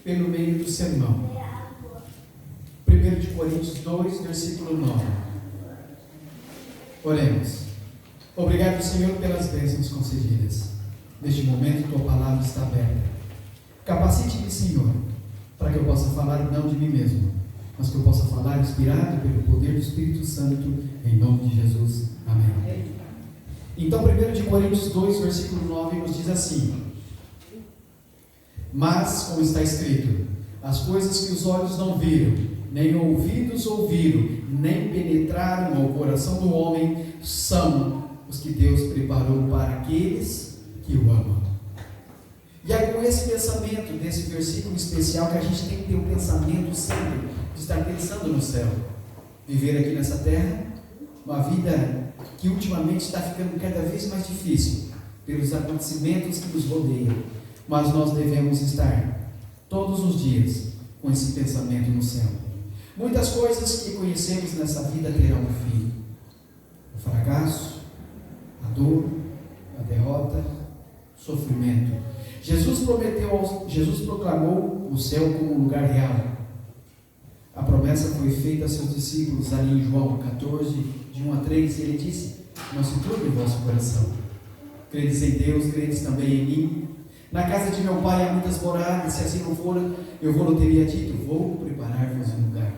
pelo meio do sermão. 1 Coríntios 2, versículo 9. Oremos. Obrigado, Senhor, pelas bênçãos concedidas. Neste momento, Tua palavra está aberta. Capacite-me, Senhor, para que eu possa falar não de mim mesmo, mas que eu possa falar inspirado pelo poder do Espírito Santo, em nome de Jesus. Amém. Então, 1 Coríntios 2, versículo 9, nos diz assim: mas, como está escrito, as coisas que os olhos não viram, nem ouvidos ouviram, nem penetraram ao coração do homem, são os que Deus preparou para aqueles que o amam. E é com esse pensamento, desse versículo especial, que a gente tem que ter um pensamento sempre de estar pensando no céu. Viver aqui nessa terra, uma vida que ultimamente está ficando cada vez mais difícil, pelos acontecimentos que nos rodeiam. Mas nós devemos estar todos os dias com esse pensamento no céu. Muitas coisas que conhecemos nessa vida terão um fim: o fracasso, a dor, a derrota, o sofrimento. Jesus proclamou o céu como um lugar real. A promessa foi feita a seus discípulos ali em João 14, de 1 a 3, e ele disse: não se turbe o vosso coração. Credes em Deus, credes também em mim. Na casa de meu pai há muitas moradas, se assim não for, eu vou teria dito: vou preparar-vos um lugar.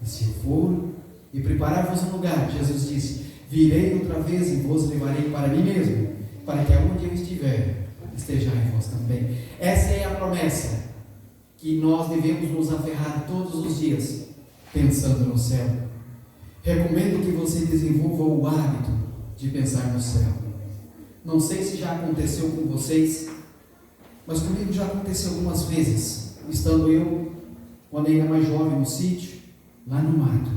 E se eu for e preparar-vos um lugar, Jesus disse: virei outra vez e vos levarei para mim mesmo, para que aonde eu estiver, estejais vós também. Essa é a promessa que nós devemos nos aferrar todos os dias, pensando no céu. Recomendo que você desenvolva o hábito de pensar no céu. Não sei se já aconteceu com vocês, mas comigo já aconteceu algumas vezes, estando eu, quando ainda mais jovem, no sítio, lá no mato.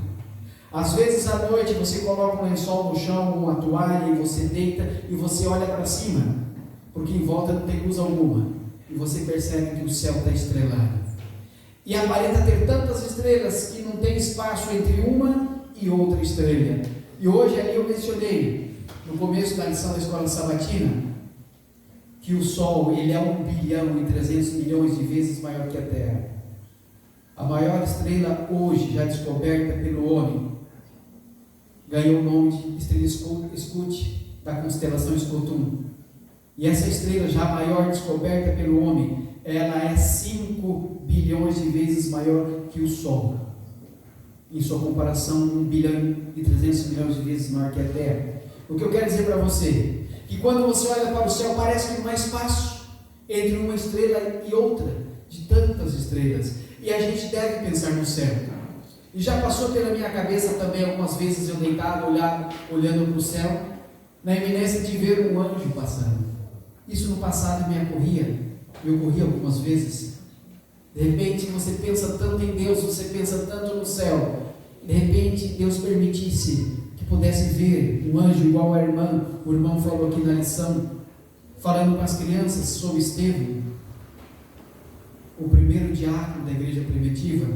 Às vezes à noite você coloca um lençol no chão, uma toalha, e você deita e você olha para cima, porque em volta não tem luz alguma, e você percebe que o céu está estrelado. E aparenta ter tantas estrelas que não tem espaço entre uma e outra estrela. E hoje ali eu mencionei, no começo da lição da escola sabatina, que o Sol, ele é 1 bilhão e 300 milhões de vezes maior que a Terra. A maior estrela hoje, já descoberta pelo homem, ganhou o nome de estrela Scuti, da constelação Scutum. E essa estrela, já maior descoberta pelo homem, ela é 5 bilhões de vezes maior que o Sol. Em sua comparação, 1 bilhão e 300 milhões de vezes maior que a Terra. O que eu quero dizer para você, que quando você olha para o céu, parece que não há espaço entre uma estrela e outra, de tantas estrelas. E a gente deve pensar no céu. E já passou pela minha cabeça também, algumas vezes eu deitado, olhando para o céu, na iminência de ver um anjo passando. Isso no passado me ocorria algumas vezes. De repente você pensa tanto em Deus, você pensa tanto no céu. De repente Deus permitisse que pudesse ver um anjo igual a irmã. O irmão falou aqui na lição, falando com as crianças sobre Estevão, o primeiro diácono da igreja primitiva.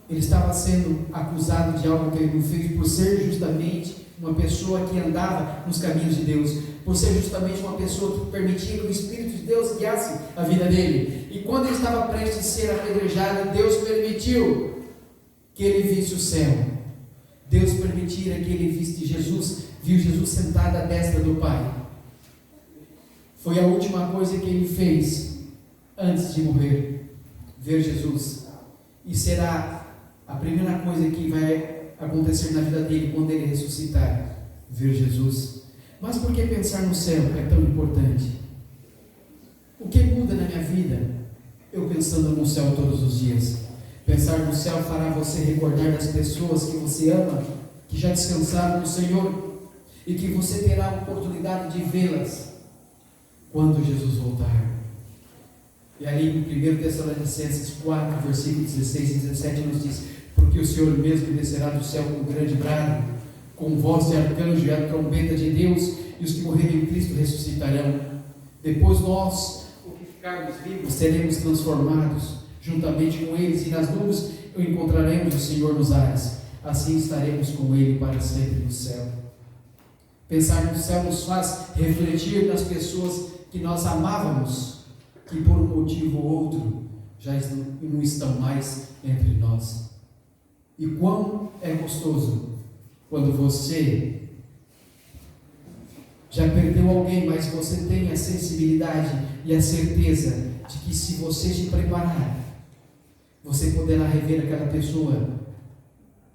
Ele estava sendo acusado de algo que ele não fez, por ser justamente uma pessoa que andava nos caminhos de Deus, por ser justamente uma pessoa que permitia que o Espírito de Deus guiasse a vida dele. E quando ele estava prestes a ser apedrejado, Deus permitiu que ele visse o céu. Deus permitira que ele visse Jesus, viu Jesus sentado à destra do Pai. Foi a última coisa que ele fez antes de morrer, ver Jesus. E será a primeira coisa que vai acontecer na vida dele quando ele ressuscitar, ver Jesus. Mas por que pensar no céu é tão importante? O que muda na minha vida? Eu pensando no céu todos os dias. Pensar no céu fará você recordar das pessoas que você ama, que já descansaram no Senhor, e que você terá a oportunidade de vê-las quando Jesus voltar. E ali em 1 Tessalonicenses 4, versículos 16 e 17 nos diz: porque o Senhor mesmo descerá do céu com grande brado, com voz de arcanjo e a trombeta de Deus, e os que morrerem em Cristo ressuscitarão. Depois nós, os que ficarmos vivos, seremos transformados juntamente com eles, e nas nuvens encontraremos o Senhor nos ares. Assim estaremos com Ele para sempre no céu. Pensar no céu nos faz refletir nas pessoas que nós amávamos, que por um motivo ou outro já não estão mais entre nós. E quão é gostoso quando você já perdeu alguém, mas você tem a sensibilidade e a certeza de que se você se preparar, você poderá rever aquela pessoa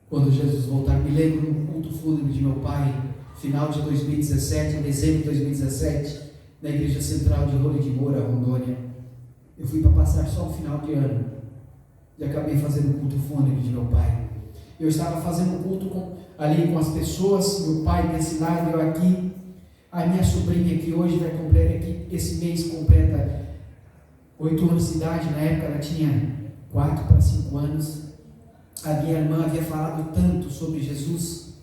quando Jesus voltar. Me lembro no culto fúnebre de meu pai, final de 2017, em dezembro de 2017, na Igreja Central de Rolê de Moura, Rondônia. Eu fui para passar só o final de ano e acabei fazendo o culto fúnebre de meu pai. Eu estava fazendo culto ali com as pessoas, meu pai desse lado, eu aqui. A minha sobrinha, que hoje vai completar, aqui, esse mês completa 8 anos de idade, na época ela tinha 4 para 5 anos. A minha irmã havia falado tanto sobre Jesus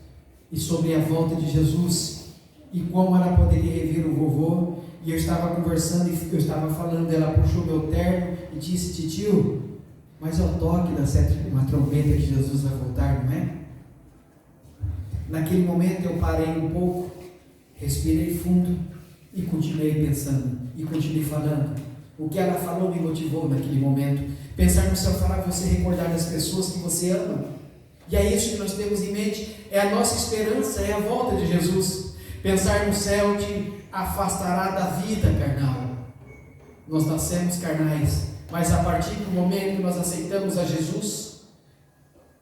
e sobre a volta de Jesus e como ela poderia rever o vovô. E eu estava conversando e eu estava falando, ela puxou meu terno e disse: titio, mas é o toque da sétima trombeta que Jesus vai voltar, não é? Naquele momento eu parei um pouco, respirei fundo e continuei pensando e continuei falando. O que ela falou me motivou naquele momento. Pensar no céu fará você recordar das pessoas que você ama. E é isso que nós temos em mente, é a nossa esperança, é a volta de Jesus. Pensar no céu te afastará da vida carnal. Nós nascemos carnais, mas a partir do momento que nós aceitamos a Jesus,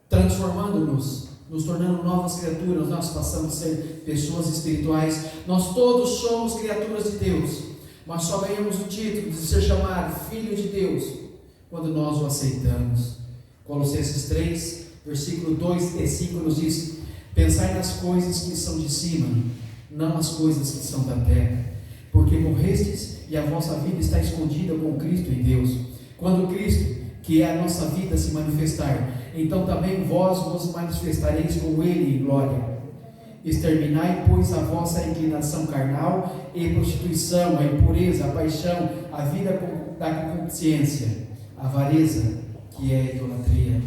transformando-nos, nos tornando novas criaturas, nós passamos a ser pessoas espirituais. Nós todos somos criaturas de Deus, mas só ganhamos o título de ser chamado Filho de Deus quando nós o aceitamos. Colossenses 3, versículo 2 e 5 nos diz: pensai nas coisas que são de cima, não as coisas que são da terra, porque morrestes e a vossa vida está escondida com Cristo em Deus. Quando Cristo, que é a nossa vida, se manifestar, então também vós vos manifestareis com Ele em glória. Exterminai, pois, a vossa inclinação carnal e prostituição, a impureza, a paixão, a vida da concupiscência, a avareza, que é a idolatria.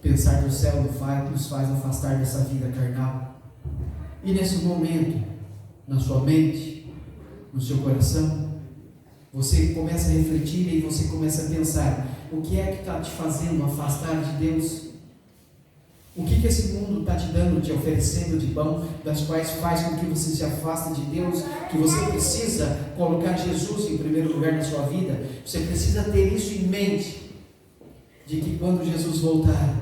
Pensar no céu nos faz afastar dessa vida carnal. E nesse momento, na sua mente, no seu coração, você começa a refletir e você começa a pensar: o que é que está te fazendo afastar de Deus? O que esse mundo está te dando, te oferecendo de bom, das quais faz com que você se afaste de Deus, que você precisa colocar Jesus em primeiro lugar na sua vida? Você precisa ter isso em mente, de que quando Jesus voltar,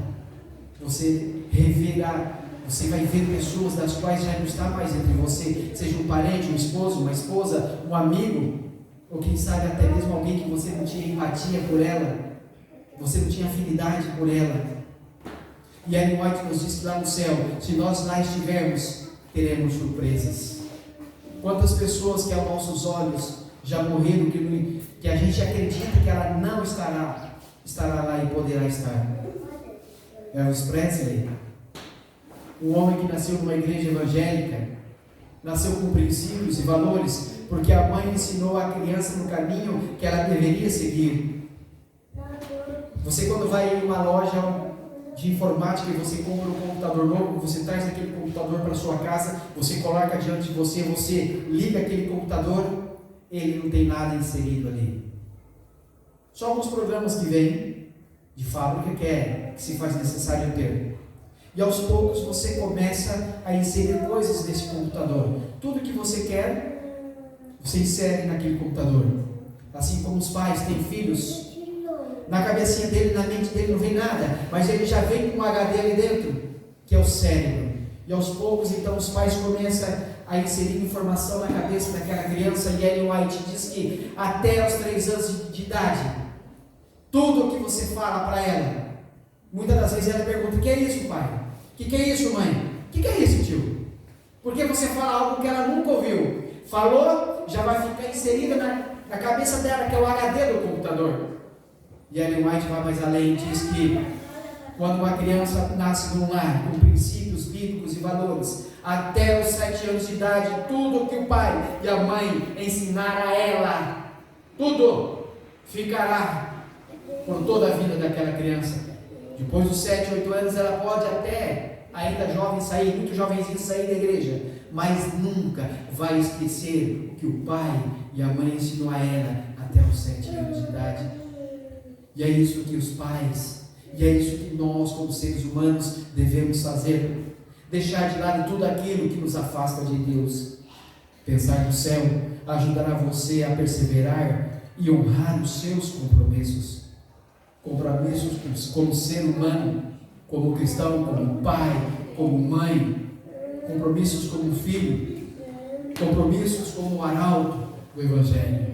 você reverá, você vai ver pessoas das quais já não está mais entre você, seja um parente, um esposo, uma esposa, um amigo, ou quem sabe até mesmo alguém que você não tinha empatia por ela, você não tinha afinidade por ela. E Ellen White nos diz que lá no céu, se nós lá estivermos, teremos surpresas. Quantas pessoas que aos nossos olhos já morreram, que a gente acredita que ela não estará lá e poderá estar. Elvis Presley, um homem que nasceu numa igreja evangélica, nasceu com princípios e valores, porque a mãe ensinou a criança no caminho que ela deveria seguir. Você, quando vai em uma loja de informática e você compra um computador novo, você traz aquele computador para sua casa, você coloca diante de você, você liga aquele computador, ele não tem nada inserido ali. Só alguns programas que vêm de fábrica que se faz necessário ter. E aos poucos você começa a inserir coisas nesse computador. Tudo que você quer, você insere naquele computador. Assim como os pais têm filhos, na cabecinha dele, na mente dele não vem nada, mas ele já vem com um HD ali dentro, que é o cérebro. E aos poucos, então, os pais começam a inserir informação na cabeça daquela criança. E Ellen White diz que até os 3 anos de idade, tudo o que você fala para ela, muitas das vezes ela pergunta: o que é isso, pai? O que é isso, mãe? O que é isso, tio? Porque você fala algo que ela nunca ouviu. Falou, já vai ficar inserida na cabeça dela, que é o HD do computador. E Ellen White vai mais além e diz que quando uma criança nasce num lar com princípios bíblicos e valores, até os 7 anos de idade, tudo que o pai e a mãe ensinar a ela, tudo ficará por toda a vida daquela criança. Depois dos 7, 8 anos, ela pode até, ainda jovem, sair, muito jovenzinho, sair da igreja, mas nunca vai esquecer o que o pai e a mãe ensinou a ela até os 7 anos de idade. E é isso que os pais, e é isso que nós, como seres humanos, devemos fazer. Deixar de lado tudo aquilo que nos afasta de Deus. Pensar no céu ajudará você a perseverar e honrar os seus compromissos. Compromissos como ser humano, como cristão, como pai, como mãe. Compromissos como filho. Compromissos como arauto do Evangelho.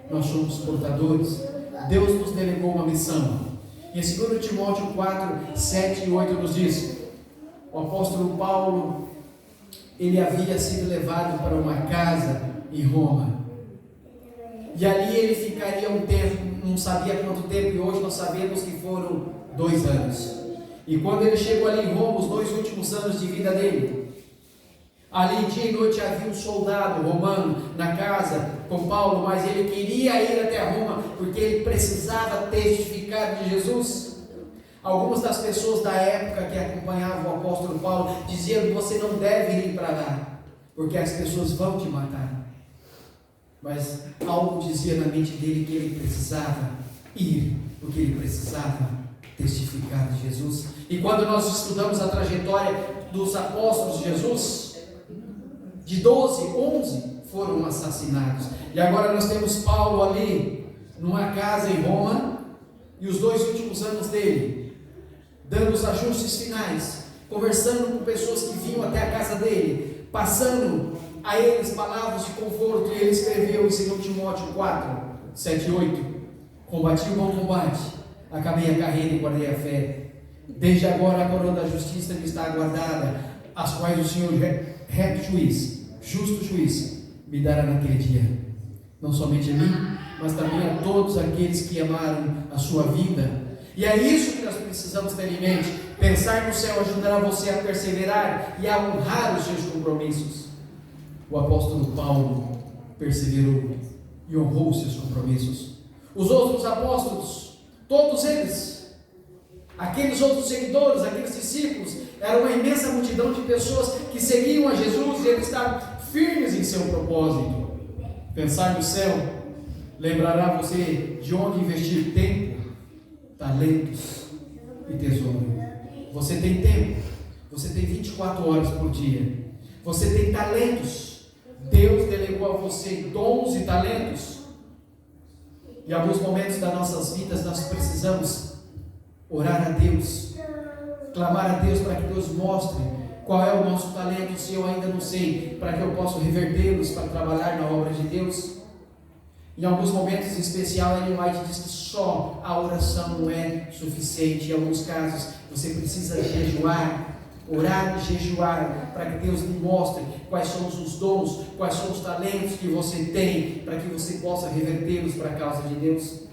Nós somos portadores. Deus nos delegou uma missão. Em 2 Timóteo 4, 7 e 8 nos diz: o apóstolo Paulo, ele havia sido levado para uma casa em Roma. E ali ele ficaria um tempo, não sabia quanto tempo, e hoje nós sabemos que foram 2 anos. E quando ele chegou ali em Roma, os 2 últimos anos de vida dele, ali dia e noite havia um soldado romano na casa com Paulo, mas ele queria ir até Roma, porque ele precisava testificar de Jesus. Algumas das pessoas da época que acompanhavam o apóstolo Paulo diziam que você não deve ir para lá, porque as pessoas vão te matar. Mas algo dizia na mente dele que ele precisava ir, porque ele precisava testificar de Jesus. E quando nós estudamos a trajetória dos apóstolos de Jesus, de 12, 11 foram assassinados. E agora nós temos Paulo ali, numa casa em Roma, e os 2 últimos anos dele, dando os ajustes finais, conversando com pessoas que vinham até a casa dele, passando a eles palavras de conforto. E ele escreveu em 2 Timóteo 4, 7 e 8: combati o bom combate, acabei a carreira e guardei a fé. Desde agora a coroa da justiça me está aguardada, as quais o Senhor, reto juiz, justo juiz, me dará naquele dia. Não somente a mim, mas também a todos aqueles que amaram a sua vinda. E é isso que nós precisamos ter em mente. Pensar no céu ajudará você a perseverar e a honrar os seus compromissos. O apóstolo Paulo perseverou e honrou os seus compromissos. Os outros apóstolos, todos eles, aqueles outros seguidores, aqueles discípulos, era uma imensa multidão de pessoas que seguiam a Jesus e eles estavam firmes em seu propósito. Pensar no céu lembrará você de onde investir tempo, talentos e tesouro. Você tem tempo, você tem 24 horas por dia, você tem talentos. Deus delegou a você dons e talentos. Em alguns momentos das nossas vidas nós precisamos orar a Deus, clamar a Deus para que Deus mostre qual é o nosso talento, se eu ainda não sei, para que eu possa revertê-los para trabalhar na obra de Deus. Em alguns momentos em especial, Ellen White diz que só a oração não é suficiente. Em alguns casos você precisa jejuar, orar e jejuar, para que Deus lhe mostre quais são os dons, quais são os talentos que você tem, para que você possa revertê-los para a causa de Deus.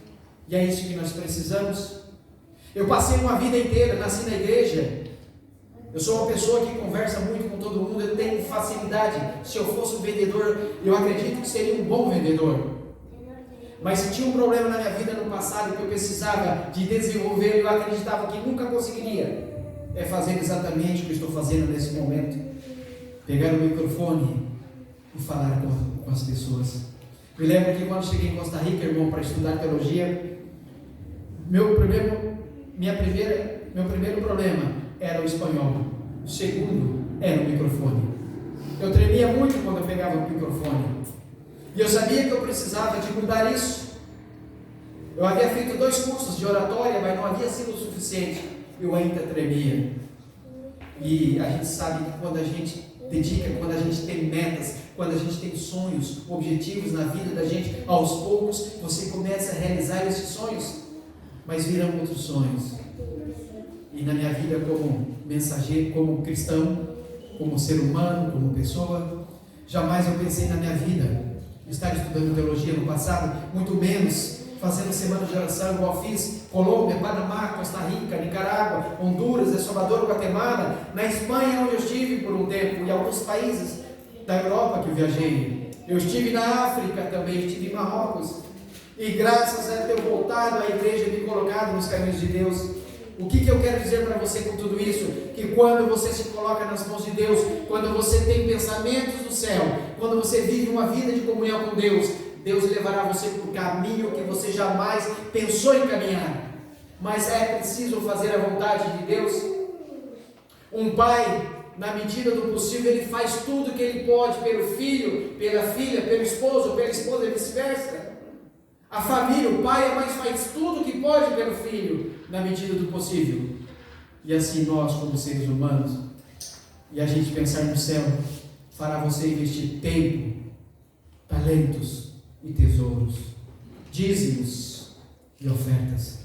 E é isso que nós precisamos. Eu passei uma vida inteira, nasci na igreja. Eu sou uma pessoa que conversa muito com todo mundo, eu tenho facilidade. Se eu fosse um vendedor, eu acredito que seria um bom vendedor. Mas se tinha um problema na minha vida no passado que eu precisava de desenvolver, eu acreditava que nunca conseguiria. É fazer exatamente o que estou fazendo nesse momento. Pegar o microfone e falar com as pessoas. Me lembro que quando cheguei em Costa Rica, irmão, para estudar teologia, meu primeiro problema era o espanhol. O segundo era o microfone. Eu tremia muito quando eu pegava o microfone. E eu sabia que eu precisava de mudar isso. Eu havia feito 2 cursos de oratória, mas não havia sido o suficiente. Eu ainda tremia. E a gente sabe que quando a gente dedica, quando a gente tem metas, quando a gente tem sonhos, objetivos na vida da gente, aos poucos você começa a realizar esses sonhos, mas virão outros sonhos. E na minha vida como mensageiro, como cristão, como ser humano, como pessoa, jamais eu pensei na minha vida estar estudando teologia no passado, muito menos fazendo semana de oração igual fiz, Colômbia, Panamá, Costa Rica, Nicarágua, Honduras, El Salvador, Guatemala, na Espanha onde eu estive por um tempo, e alguns países da Europa que eu viajei. Eu estive na África também, estive em Marrocos, e graças a ter voltado à igreja e me colocado nos caminhos de Deus, O que eu quero dizer para você com tudo isso? Que quando você se coloca nas mãos de Deus, quando você tem pensamentos do céu, quando você vive uma vida de comunhão com Deus, Deus levará você por um caminho que você jamais pensou em caminhar. Mas é preciso fazer a vontade de Deus. Um pai, na medida do possível, ele faz tudo que ele pode pelo filho, pela filha, pelo esposo, pela esposa e vice-versa. A família, o pai e a mãe faz tudo o que pode pelo filho, na medida do possível. E assim nós, como seres humanos, e a gente pensar no céu, fará você investir tempo, talentos e tesouros, dízimos e ofertas.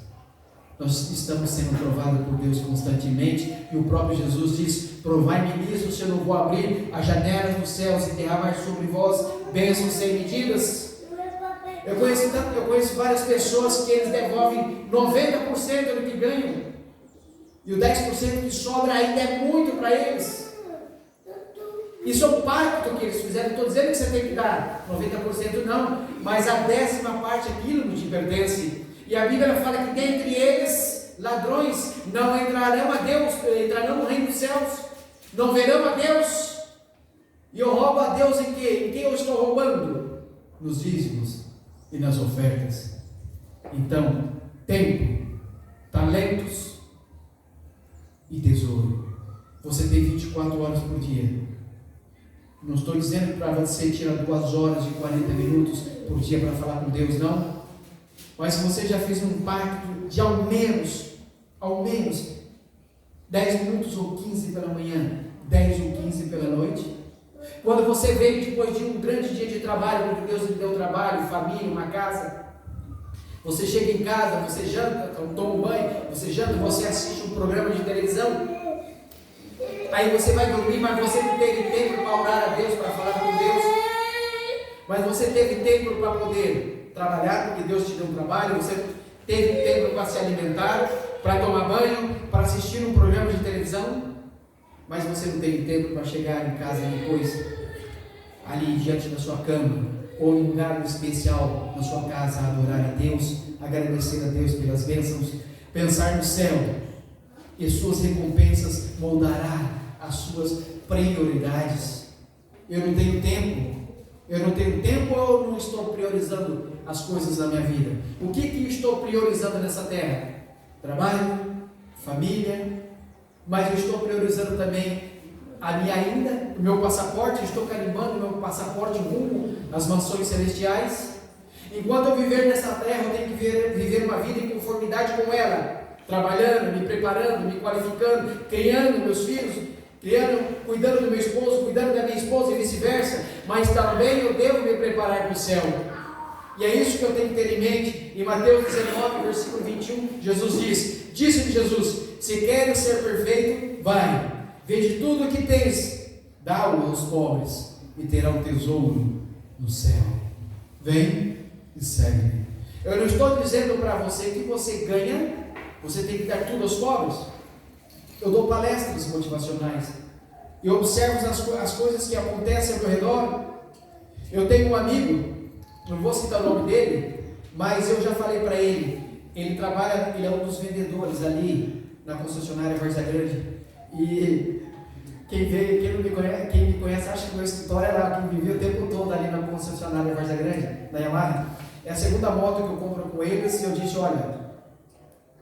Nós estamos sendo provados por Deus constantemente, e o próprio Jesus diz: provai-me nisso, se eu não vou abrir as janelas dos céus e derramar sobre vós bênçãos sem medidas. Eu conheço várias pessoas que eles devolvem 90% do que ganham, e o 10% que sobra ainda é muito para eles. Isso é um pacto que eles fizeram. Não estou dizendo que você tem que dar 90%, não, mas a 10ª parte, aquilo não te pertence. E a Bíblia fala que dentre eles, ladrões, não entrarão no reino dos céus, não verão a Deus. E eu roubo a Deus em quê? Em quem eu estou roubando? Nos dízimos e nas ofertas. Então, tempo, talentos e tesouro. Você tem 24 horas por dia. Não estou dizendo para você tirar 2 horas e 40 minutos por dia para falar com Deus, não. Mas se você já fez um pacto de ao menos 10 minutos ou 15 pela manhã, 10 ou 15 pela noite. Quando você veio depois de um grande dia de trabalho, porque Deus lhe deu trabalho, família, uma casa, você chega em casa, você janta, toma um banho, você janta, você assiste um programa de televisão, aí você vai dormir, mas você não teve tempo para orar a Deus, para falar com Deus, mas você teve tempo para poder trabalhar, porque Deus te deu um trabalho, você teve tempo para se alimentar, para tomar banho, para assistir um programa de televisão, mas você não teve tempo para chegar em casa depois, ali diante da sua cama, ou em um lugar especial na sua casa, a adorar a Deus, agradecer a Deus pelas bênçãos, pensar no céu, e suas recompensas moldará as suas prioridades. Eu não tenho tempo ou eu não estou priorizando as coisas da minha vida? O que estou priorizando nessa terra? Trabalho, família, mas eu estou priorizando também a minha ainda, o meu passaporte, estou carimbando o meu passaporte rumo às mansões celestiais. Enquanto eu viver nessa terra, eu tenho que viver uma vida em conformidade com ela, trabalhando, me preparando, me qualificando, criando meus filhos, cuidando do meu esposo, cuidando da minha esposa e vice-versa, mas também eu devo me preparar para o céu. E é isso que eu tenho que ter em mente. Em Mateus 19, versículo 21, Jesus disse-lhe Jesus: se queres ser perfeito, vai, vende tudo o que tens, dá-o aos pobres, e terá um tesouro no céu. Vem e segue-me. Eu não estou dizendo para você que você ganha, você tem que dar tudo aos pobres. Eu dou palestras motivacionais, eu observo as coisas que acontecem ao meu redor. Eu tenho um amigo, não vou citar o nome dele, mas eu já falei para ele, ele é um dos vendedores ali na concessionária Varza Grande, e quem me conhece acha que meu escritório é lá, que vivia o tempo todo ali na concessionária Varza Grande, na Yamaha. É a segunda moto que eu compro com eles, e eu disse: olha,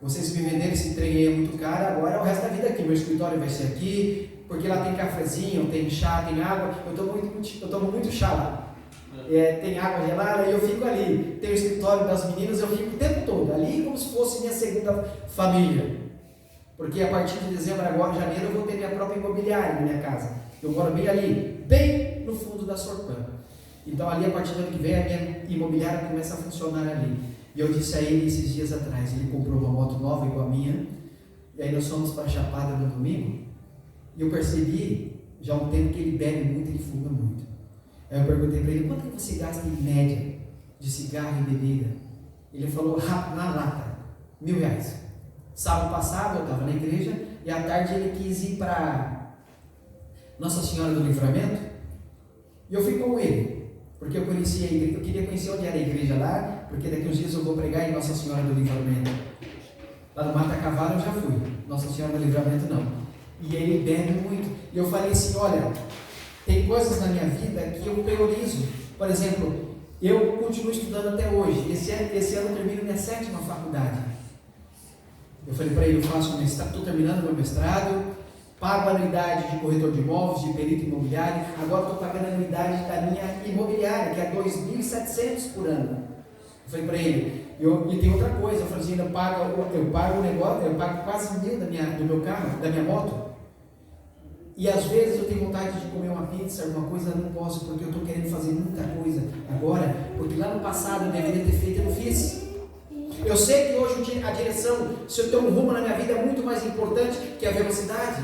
vocês me venderam esse trem aí, é muito caro, agora é o resto da vida aqui, meu escritório vai ser aqui, porque lá tem cafezinho, tem chá, tem água, eu tomo muito chá lá. Tem água gelada e eu fico ali. Tem o escritório das meninas, eu fico o tempo todo ali, como se fosse minha segunda família. Porque a partir de dezembro, agora, janeiro, eu vou ter minha própria imobiliária na minha casa. Eu moro bem ali, bem no fundo da Sorpan. Então ali, a partir do ano que vem, a minha imobiliária começa a funcionar ali. E eu disse a ele esses dias atrás, ele comprou uma moto nova igual a minha, e aí nós fomos para a Chapada no domingo, e eu percebi já há um tempo que ele bebe muito, ele fuma muito. Aí eu perguntei para ele: quanto que você gasta em média de cigarro e bebida? Ele falou na lata, R$1.000. Sábado passado eu estava na igreja e à tarde ele quis ir para Nossa Senhora do Livramento, e eu fui com ele, porque eu conhecia a igreja, eu queria conhecer onde era a igreja lá, porque daqui uns dias eu vou pregar em Nossa Senhora do Livramento. Lá no Mata Cavalo eu já fui, Nossa Senhora do Livramento não. E ele bebe muito. E eu falei assim, olha, tem coisas na minha vida que eu priorizo. Por exemplo, eu continuo estudando até hoje. Esse ano eu termino minha 7ª faculdade. Eu falei para ele, eu faço um mestrado, estou terminando meu mestrado, pago a anuidade de corretor de imóveis, de perito imobiliário, agora estou pagando a anuidade da minha imobiliária, que é R$ 2.700 por ano. Eu falei para ele, e tem outra coisa, eu falei assim, eu pago o negócio, eu pago quase 1.000 do meu carro, da minha moto, e às vezes eu tenho vontade de comer uma pizza, alguma coisa, eu não posso, porque eu estou querendo fazer muita coisa agora, porque lá no passado eu deveria ter feito e não fiz. Eu sei que hoje a direção, se eu tenho um rumo na minha vida, é muito mais importante que a velocidade.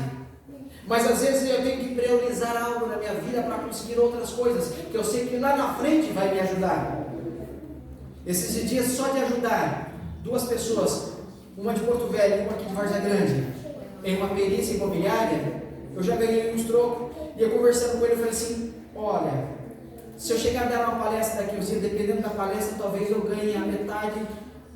Mas às vezes eu tenho que priorizar algo na minha vida para conseguir outras coisas, que eu sei que lá na frente vai me ajudar. Esses dias só de ajudar 2 pessoas, uma de Porto Velho e uma aqui de Várzea Grande, em uma perícia imobiliária, eu já ganhei uns trocos. E eu conversando com ele, eu falei assim, olha, se eu chegar a dar uma palestra daqui, dependendo da palestra, talvez eu ganhe a metade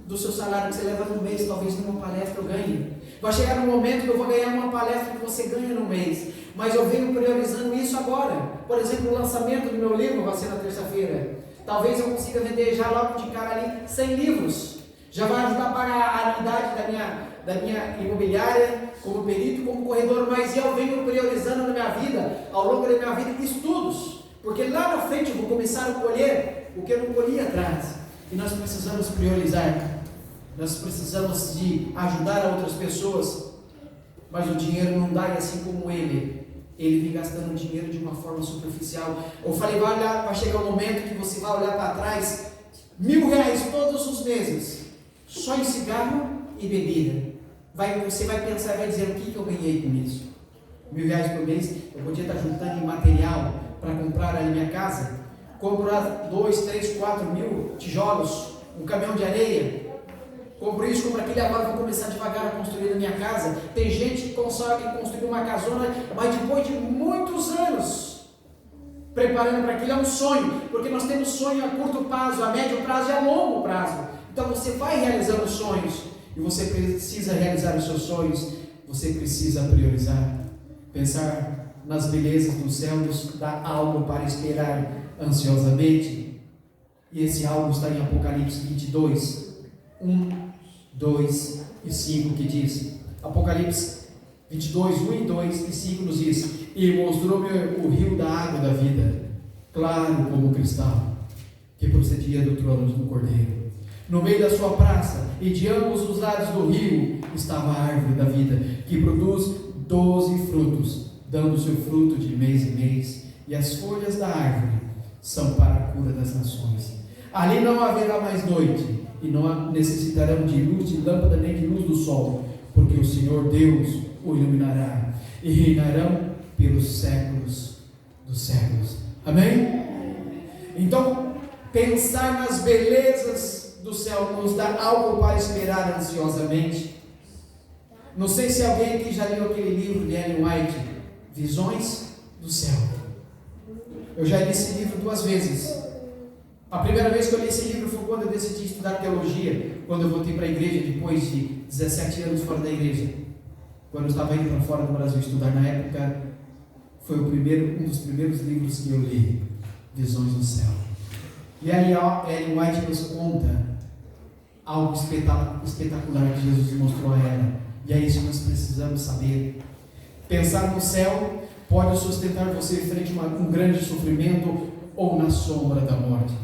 do seu salário que você leva no mês, talvez numa palestra eu ganhe. Vai chegar um momento que eu vou ganhar uma palestra que você ganha no mês, mas eu venho priorizando isso agora. Por exemplo, o lançamento do meu livro vai ser na terça-feira. Talvez eu consiga vender já logo de cara ali 100 livros. Já vai ajudar a pagar a anuidade da minha imobiliária, como perito, como corredor, mas eu venho priorizando na minha vida, ao longo da minha vida, estudos. Porque lá na frente eu vou começar a colher o que eu não colhi atrás. E nós precisamos priorizar. Nós precisamos de ajudar a outras pessoas, mas o dinheiro não dá, e assim como ele vem gastando dinheiro de uma forma superficial. Eu falei, vai chegar um momento que você vai olhar para trás, R$1.000 todos os meses, só em cigarro e bebida. Você vai pensar e vai dizer, o que eu ganhei com isso? R$1.000 por mês, eu podia estar juntando em material para comprar ali minha casa, comprar 2, 3, 4 mil tijolos, um caminhão de areia, compro isso, compro aquilo, agora vou começar devagar a construir a minha casa. Tem gente que consegue construir uma casona, mas depois de muitos anos preparando para aquilo, é um sonho, porque nós temos sonho a curto prazo, a médio prazo e a longo prazo. Então você vai realizando sonhos, e você precisa realizar os seus sonhos, você precisa priorizar, pensar nas belezas do céu, nos dá algo para esperar ansiosamente. E esse algo está em Apocalipse 22, 1, 2 e 5, que diz, Apocalipse 22, 1 e 2 e 5 nos diz, e mostrou-me o rio da água da vida, claro como cristal, que procedia do trono do Cordeiro. No meio da sua praça, e de ambos os lados do rio, estava a árvore da vida, que produz 12 frutos, dando seu fruto de mês em mês, e as folhas da árvore são para a cura das nações. Ali não haverá mais noite, e não necessitarão de luz de lâmpada nem de luz do sol, porque o Senhor Deus o iluminará, e reinarão pelos séculos dos séculos. Amém? Então, pensar nas belezas do céu nos dá algo para esperar ansiosamente. Não sei se alguém aqui já leu aquele livro de Ellen White, Visões do Céu. Eu já li esse livro 2 vezes. A primeira vez que eu li esse livro foi quando eu decidi estudar teologia, quando eu voltei para a igreja, depois de 17 anos fora da igreja. Quando eu estava indo para fora do Brasil estudar, na época, foi um dos primeiros livros que eu li, Visões do Céu. E aí Ellen White nos conta algo espetacular que Jesus mostrou a ela. E é isso que nós precisamos saber. Pensar no céu pode sustentar você frente a um grande sofrimento ou na sombra da morte.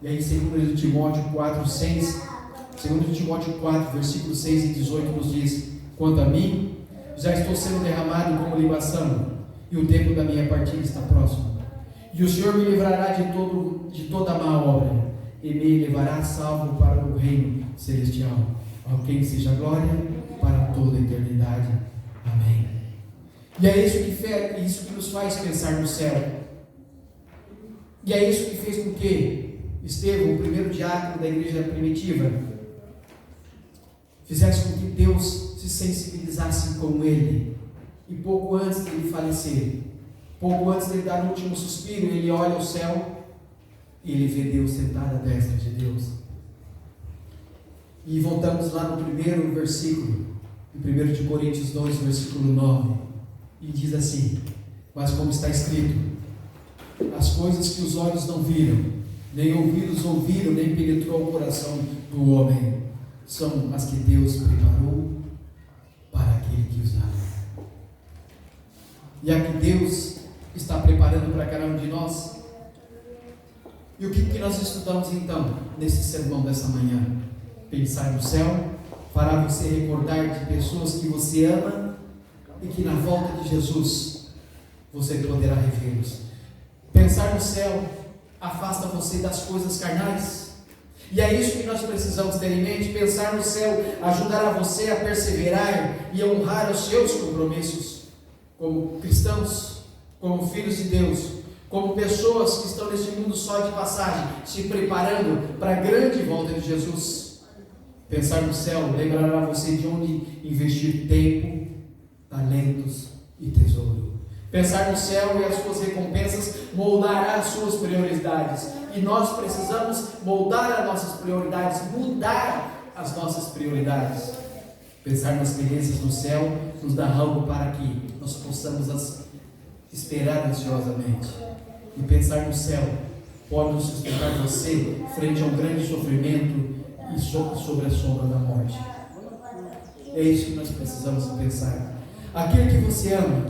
E aí, 2 Timóteo 4, 6, 2 Timóteo 4, versículos 6 e 18 nos diz, quanto a mim, já estou sendo derramado como libação, e o tempo da minha partida está próximo. E o Senhor me livrará de toda a má obra, e me levará salvo para o reino celestial. Ao quem seja glória para toda a eternidade. Amém. E é isso que nos faz pensar no céu. E é isso que fez com que Estevão, o primeiro diácono da igreja primitiva, fizesse com que Deus se sensibilizasse com ele. E pouco antes de ele falecer, pouco antes de ele dar o último suspiro, ele olha ao céu e ele vê Deus sentado à destra de Deus. E voltamos lá no primeiro versículo, em 1 de Coríntios 2, versículo 9, e diz assim: mas como está escrito, as coisas que os olhos não viram, nem ouvidos ouviram, nem penetrou o coração do homem, são as que Deus preparou para aquele que os ama. E a que Deus está preparando para cada um de nós. E o que nós estudamos então, nesse sermão dessa manhã? Pensar no céu, fará você recordar de pessoas que você ama e que na volta de Jesus você poderá revê-los. Pensar no céu afasta você das coisas carnais. E é isso que nós precisamos ter em mente. Pensar no céu ajudará você a perseverar e a honrar os seus compromissos como cristãos, como filhos de Deus, como pessoas que estão neste mundo só de passagem, se preparando para a grande volta de Jesus. Pensar no céu lembrará você de onde investir tempo, talentos e tesouro. Pensar no céu e as suas recompensas moldará as suas prioridades. E nós precisamos moldar as nossas prioridades, mudar as nossas prioridades. Pensar nas belezas do céu nos dá algo para que nós possamos as esperar ansiosamente. E pensar no céu pode nos sustentar você frente a um grande sofrimento e sobre a sombra da morte. É isso que nós precisamos pensar. Aquele que você ama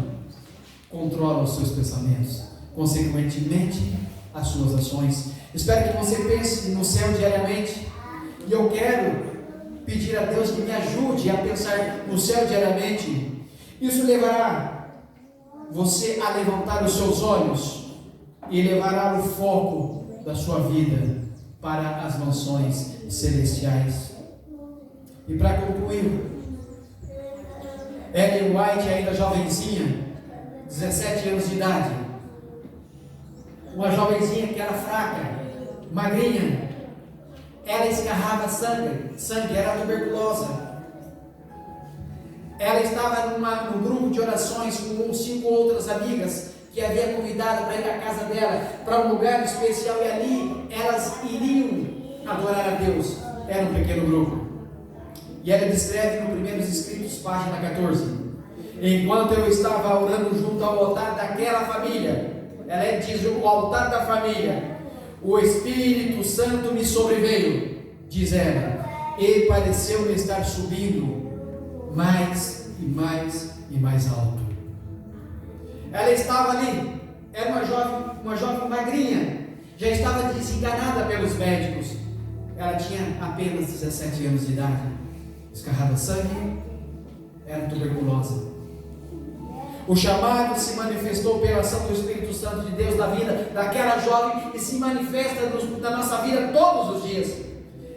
controla os seus pensamentos, consequentemente as suas ações. Espero que você pense no céu diariamente. E eu quero pedir a Deus que me ajude a pensar no céu diariamente. Isso levará você a levantar os seus olhos e levará o foco da sua vida para as mansões celestiais. E para concluir, Ellen White, ainda jovenzinha, 17 anos de idade, uma jovenzinha que era fraca, magrinha, ela escarrava sangue, era tuberculosa. Ela estava num grupo de orações com 5 outras amigas que havia convidado para ir à casa dela, para um lugar especial, e ali elas iriam adorar a Deus. Era um pequeno grupo. E ela descreve no Primeiros Escritos, página 14: enquanto eu estava orando junto ao altar daquela família, ela diz, o altar da família, o Espírito Santo me sobreveio, diz ela, e pareceu-me estar subindo mais e mais e mais alto. Ela estava ali, era uma jovem magrinha, já estava desenganada pelos médicos. Ela tinha apenas 17 anos de idade, escarrava sangue, era tuberculosa. O chamado se manifestou pela ação do Espírito Santo de Deus na vida daquela jovem e se manifesta na nossa vida todos os dias.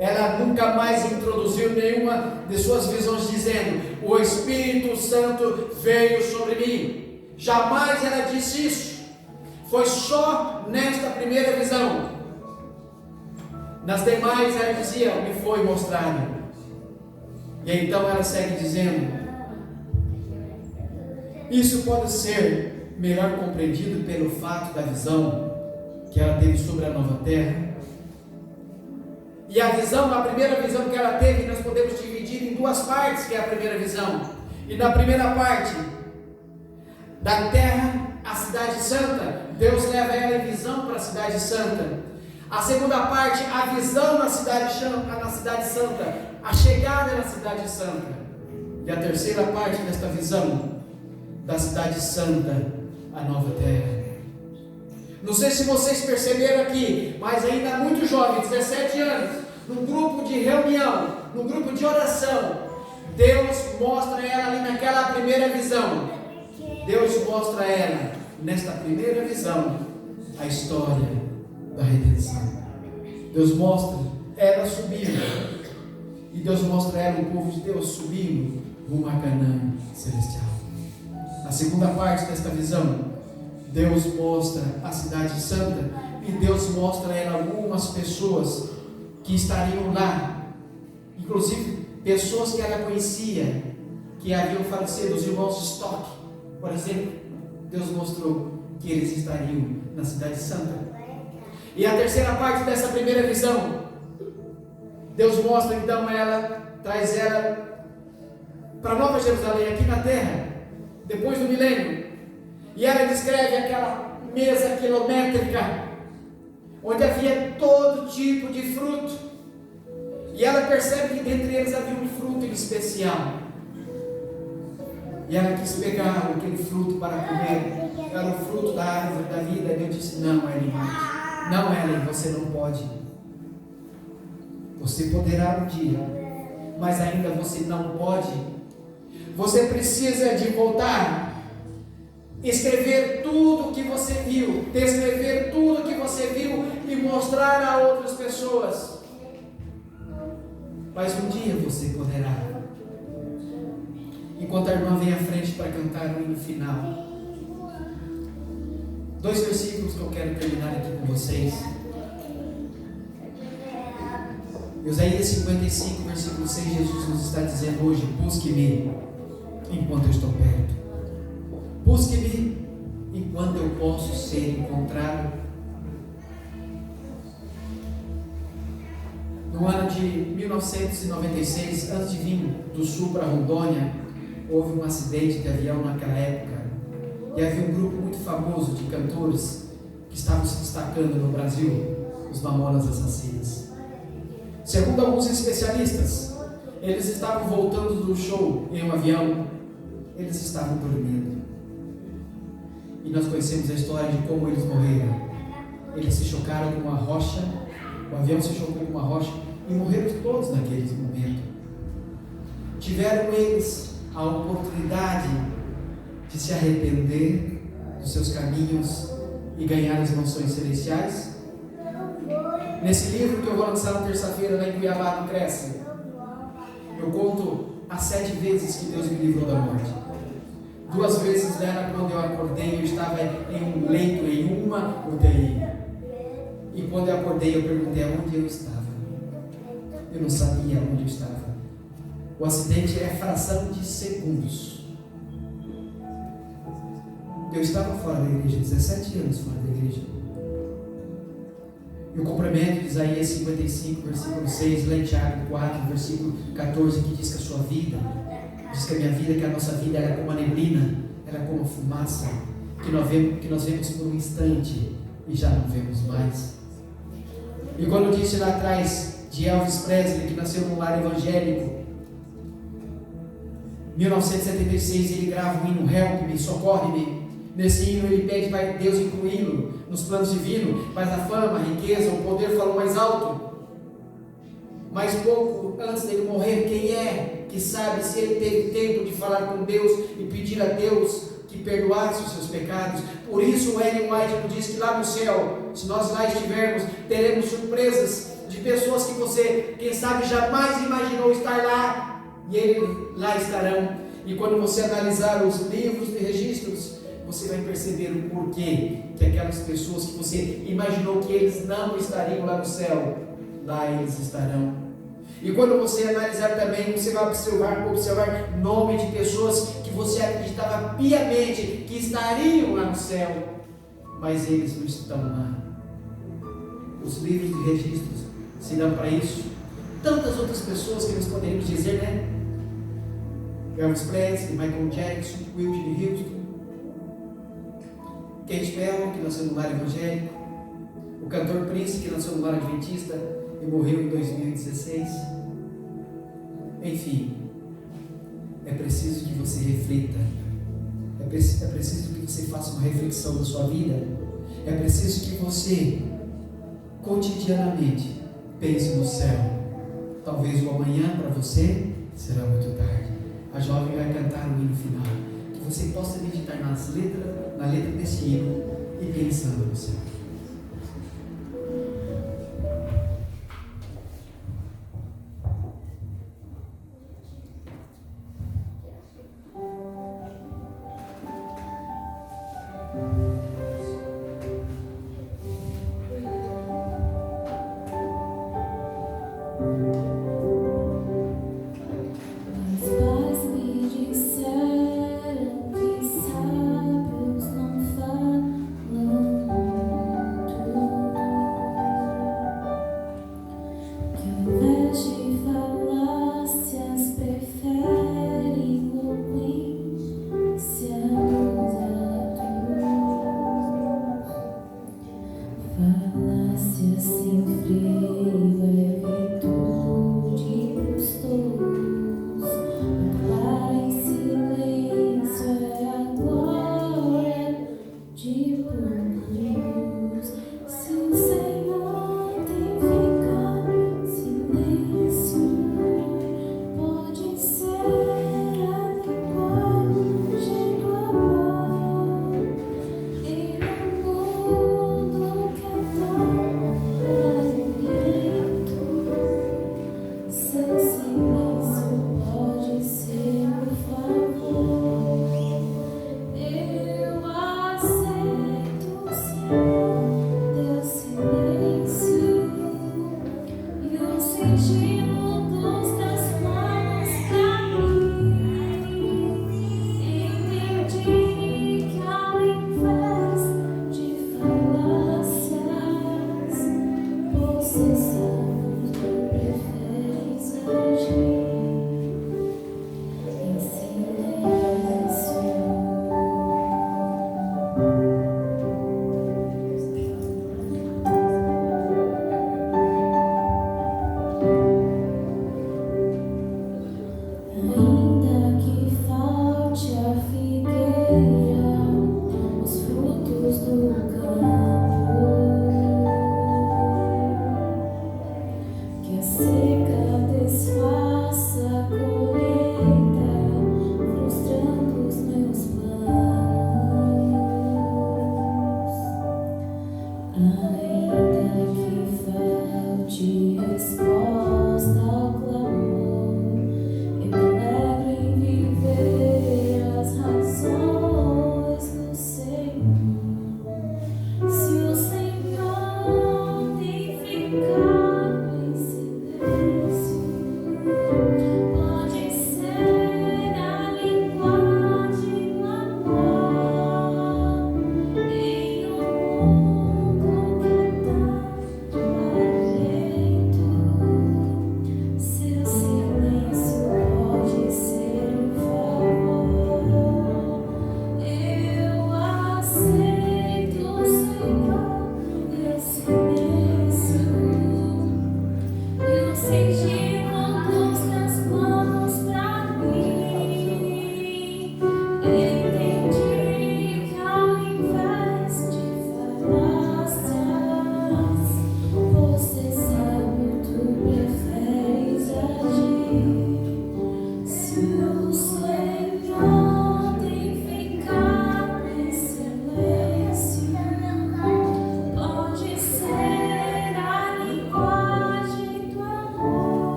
Ela nunca mais introduziu nenhuma de suas visões dizendo, o Espírito Santo veio sobre mim. Jamais ela disse isso. Foi só nesta primeira visão. Nas demais ela dizia, me foi mostrado. E então ela segue dizendo, isso pode ser melhor compreendido pelo fato da visão que ela teve sobre a nova terra. E a visão, a primeira visão que ela teve, nós podemos dividir em 2 partes, que é a primeira visão. E na primeira parte, da terra à cidade santa, Deus leva ela em visão para a cidade santa. A segunda parte, a visão na cidade santa, a chegada na cidade santa. E a terceira parte desta visão, da cidade santa, a nova terra. Não sei se vocês perceberam aqui, mas ainda muito jovem, 17 anos, num grupo de reunião, num grupo de oração, Deus mostra ela ali naquela primeira visão. Deus mostra a ela, nesta primeira visão, a história da redenção. Deus mostra ela subindo, e Deus mostra a ela, o povo de Deus subindo rumo a Canaã celestial. A segunda parte desta visão, Deus mostra a cidade santa, e Deus mostra a ela algumas pessoas que estariam lá, inclusive pessoas que ela conhecia, que haviam falecido, os irmãos Stock, por exemplo. Deus mostrou que eles estariam na cidade santa. E a terceira parte dessa primeira visão, Deus mostra então ela, traz ela para Nova Jerusalém, aqui na terra, depois do milênio. E ela descreve aquela mesa quilométrica, onde havia todo tipo de fruto. E ela percebe que dentre eles havia um fruto especial. E ela quis pegar aquele fruto para comer. Era o fruto da árvore da vida. E Deus disse: não, Ellen, não, Ellen, você não pode. Você poderá um dia, mas ainda você não pode. Você precisa de voltar, escrever tudo o que você viu, descrever tudo o que você viu e mostrar a outras pessoas. Mas um dia você poderá. Enquanto a irmã vem à frente para cantar o hino final, 2 versículos que eu quero terminar aqui com vocês. Isaías 55, versículo 6, Jesus nos está dizendo hoje: busque-me enquanto eu estou perto. Busque-me enquanto eu posso ser encontrado. No ano de 1996, antes de vir do sul para Rondônia, houve um acidente de avião naquela época. E havia um grupo muito famoso de cantores que estavam se destacando no Brasil, os Mamonas Assassinas. Segundo alguns especialistas, eles estavam voltando do show em um avião, eles estavam dormindo. E nós conhecemos a história de como eles morreram. Eles se chocaram com uma rocha, o avião se chocou com uma rocha e morreram todos naquele momento. Tiveram eles a oportunidade de se arrepender dos seus caminhos e ganhar as mansões celestiais? Nesse livro que eu vou lançar na terça-feira lá em Cuiabá, no Cresce, eu conto as 7 vezes que Deus me livrou da morte. 2 vezes era quando eu acordei, eu estava em um leito, em uma UTI. E quando eu acordei, eu perguntei aonde eu estava. Eu não sabia onde eu estava. O acidente é fração de segundos. Eu estava fora da igreja, 17 anos fora da igreja. E o complemento de Isaías 55, versículo 6, lá em Tiago 4, versículo 14, que diz que a sua vida, diz que a minha vida, que a nossa vida era como a neblina, era como a fumaça, que nós vemos por um instante e já não vemos mais. E quando eu disse lá atrás de Elvis Presley, que nasceu num lar evangélico, 1976, ele grava o hino Help Me, Socorre-me. Nesse hino ele pede para Deus incluí-lo nos planos divinos, mas a fama, a riqueza, o poder falou mais alto. Mas pouco antes dele morrer, quem é que sabe se ele teve tempo de falar com Deus e pedir a Deus que perdoasse os seus pecados? Por isso o Ellen White nos diz que lá no céu, se nós lá estivermos, teremos surpresas de pessoas que você, quem sabe, jamais imaginou estar lá, e eles lá estarão. E quando você analisar os livros de registros, você vai perceber o porquê que aquelas pessoas que você imaginou que eles não estariam lá no céu, lá eles estarão. E quando você analisar também, você vai observar nome de pessoas que você acreditava piamente que estariam lá no céu, mas eles não estão lá. Os livros de registros se dão para isso. Tantas outras pessoas que nós poderíamos dizer, né? Elvis Presley, Michael Jackson, Whitney Houston, Kate Perry, que nasceu no lar evangélico, o cantor Prince, que nasceu no lar adventista e morreu em 2016. Enfim, é preciso que você reflita, é preciso que você faça uma reflexão da sua vida, é preciso que você cotidianamente pense no céu. Talvez o amanhã para você será muito tarde. A jovem vai cantar o hino final. Que você possa meditar na letra desse hino e pensando no céu. That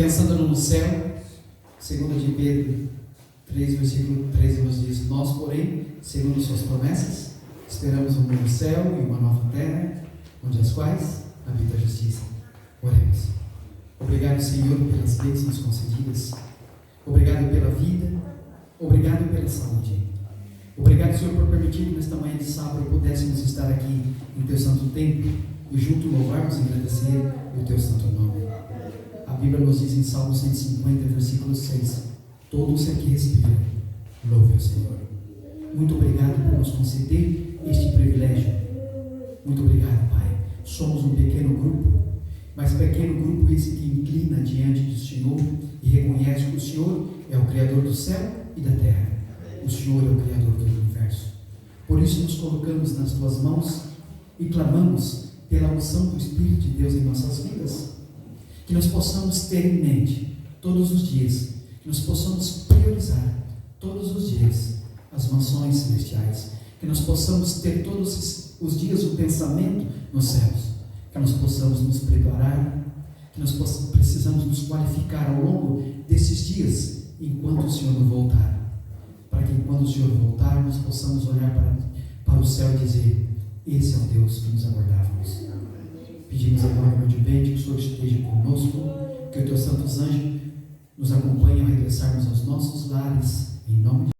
Pensando no céu, 2 de Pedro 3, versículo 13 nos diz: nós, porém, segundo suas promessas, esperamos um novo céu e uma nova terra, onde as quais habita a justiça. Oremos. Obrigado, Senhor, pelas bênçãos concedidas. Obrigado pela vida. Obrigado pela saúde. Obrigado, Senhor, por permitir que nesta manhã de sábado pudéssemos estar aqui em Teu santo templo e junto louvarmos e agradecer o Teu santo nome. A Bíblia nos diz em Salmo 150, versículo 6: todo ser que respira, louve o Senhor. Muito obrigado por nos conceder este privilégio. Muito obrigado, Pai. Somos um pequeno grupo, mas pequeno grupo esse que inclina diante do Senhor e reconhece que o Senhor é o Criador do céu e da terra. O Senhor é o Criador do universo. Por isso nos colocamos nas Tuas mãos e clamamos pela unção do Espírito de Deus em nossas vidas. Que nós possamos ter em mente todos os dias, que nós possamos priorizar todos os dias as mansões celestiais, que nós possamos ter todos os dias o pensamento nos céus, que nós possamos nos preparar, que nós precisamos nos qualificar ao longo desses dias, enquanto o Senhor não voltar, para que quando o Senhor voltar, nós possamos olhar para o céu e dizer: esse é o Deus que nos aguardávamos. Pedimos agora, meu Deus bem, que o Senhor esteja conosco, que os Teus santos anjos nos acompanhem ao regressarmos aos nossos lares, em nome de